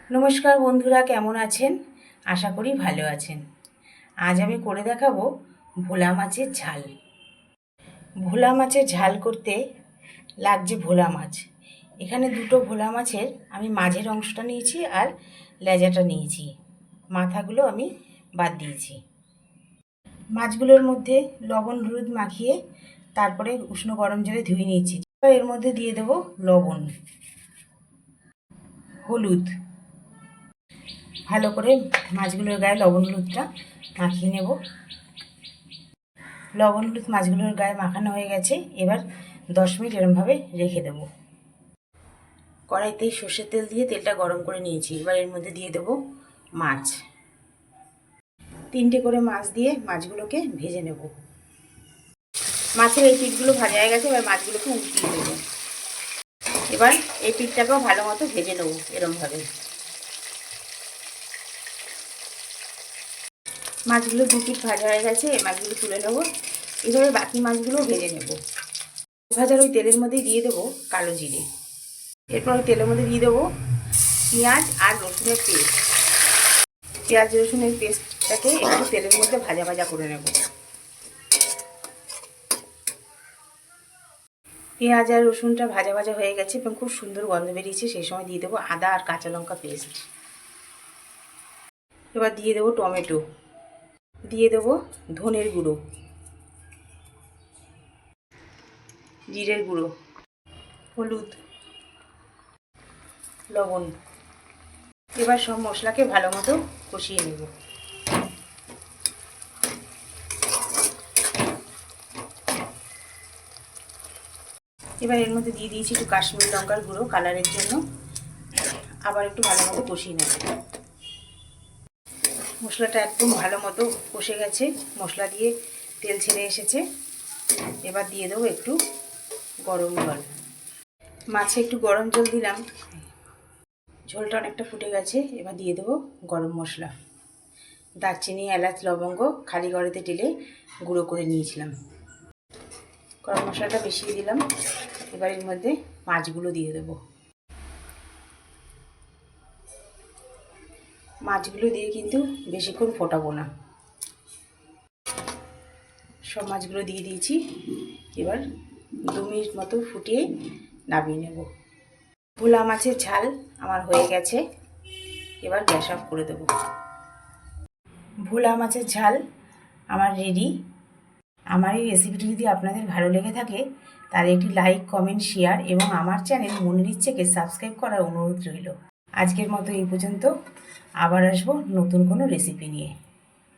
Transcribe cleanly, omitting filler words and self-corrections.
নমস্কার বন্ধুরা, কেমন আছেন? আশা করি ভালো আছেন। আজ আমি করে দেখাবো ভোলা মাছের ঝাল। ভোলা মাছের ঝাল করতে লাগছে ভোলা মাছ। এখানে দুটো ভোলা মাছের আমি মাঝের অংশটা নিয়েছি আর লেজাটা নিয়েছি, মাথাগুলো আমি বাদ দিয়েছি। মাছগুলোর মধ্যে লবণ হলুদ মাখিয়ে তারপরে উষ্ণ গরম জলে ধুয়ে নিয়েছি। এর মধ্যে দিয়ে দেবো লবণ, হলুদ। ভালো করে মাছগুলোর গায়ে লবণ হলুদটা মাখিয়ে নেব। লবণ হলুদ মাছগুলোর গায়ে মাখানো হয়ে গেছে। এবার 10 মিনিট এরমভাবে রেখে দেব। কড়াইতে সর্ষের তেল দিয়ে তেলটা গরম করে নিয়েছি। এবার এর মধ্যে দিয়ে দেব মাছ। 3টে করে মাছ দিয়ে মাছগুলোকে ভেজে নেব। মাছের এই পিঠগুলো ভাজা হয়ে গেছে। এবার মাছগুলোকে উল্টিয়ে দেবো। এবার এই পিঠটাকেও ভালো মতো ভেজে নেব এরমভাবে। মাছগুলো 2 পিঠ ভাজা হয়ে গেছে। এই মাছগুলো তুলে নেব। এভাবে বাকি মাছগুলো ভেজে নেব। ভাজার ওই তেলের মধ্যে দিয়ে দেবো কালো জিরে। এরপর ওই তেলের মধ্যে দিয়ে দেবো পেঁয়াজ আর রসুনের পেস্ট। পেঁয়াজ রসুনের পেস্টটাকে একটু তেলের মধ্যে ভাজা ভাজা করে নেব। পেঁয়াজ আর রসুনটা ভাজা ভাজা হয়ে গেছে এবং খুব সুন্দর গন্ধ বেরিয়েছে। সেই সময় দিয়ে দেবো আদা আর কাঁচা লঙ্কা পেস্ট। এবার দিয়ে দেবো টমেটো, দিয়ে দেবো ধনের গুঁড়ো, জিরের গুঁড়ো, হলুদ, লবণ। এবার সব মশলাকে ভালো মতো কষিয়ে নেব। এবার এর মধ্যে দিয়ে দিয়েছি একটু কাশ্মীরি লঙ্কার গুঁড়ো কালারের জন্য। আবার একটু ভালো মতো কষিয়ে নেব। মশলাটা একদম ভালো মতো কষে গেছে, মশলা দিয়ে তেল ছেড়ে এসেছে। এবার দিয়ে দেবো একটু গরম জল। মাছে একটু গরম জল দিলাম, ঝোলটা অনেকটা ফুটে গেছে। এবার দিয়ে দেবো গরম মশলা, দারচিনি, এলাচ, লবঙ্গ খালি কড়াইতে ঢেলে গুঁড়ো করে নিয়েছিলাম। গরম মশলাটা মিশিয়ে দিলাম। এবার এর মধ্যে মাছগুলো দিয়ে দেবো। মাছগুলো দিয়ে কিন্তু বেশিক্ষণ ফোটাবো না। সব মাছগুলো দিয়ে দিয়েছি। এবার 2 মিনিট মতো ফুটিয়ে নামিয়ে নেব। ভোলা মাছের ঝাল আমার হয়ে গেছে। এবার গ্যাস অফ করে দেবো। ভোলা মাছের ঝাল আমার রেডি। আমার এই রেসিপিটি যদি আপনাদের ভালো লেগে থাকে তাহলে একটি লাইক, কমেন্ট, শেয়ার এবং আমার চ্যানেল মনের ইচ্ছেকে সাবস্ক্রাইব করার অনুরোধ রইল। আজকের মতো এই পর্যন্ত। আবার আসবো নতুন কোনো রেসিপি নিয়ে।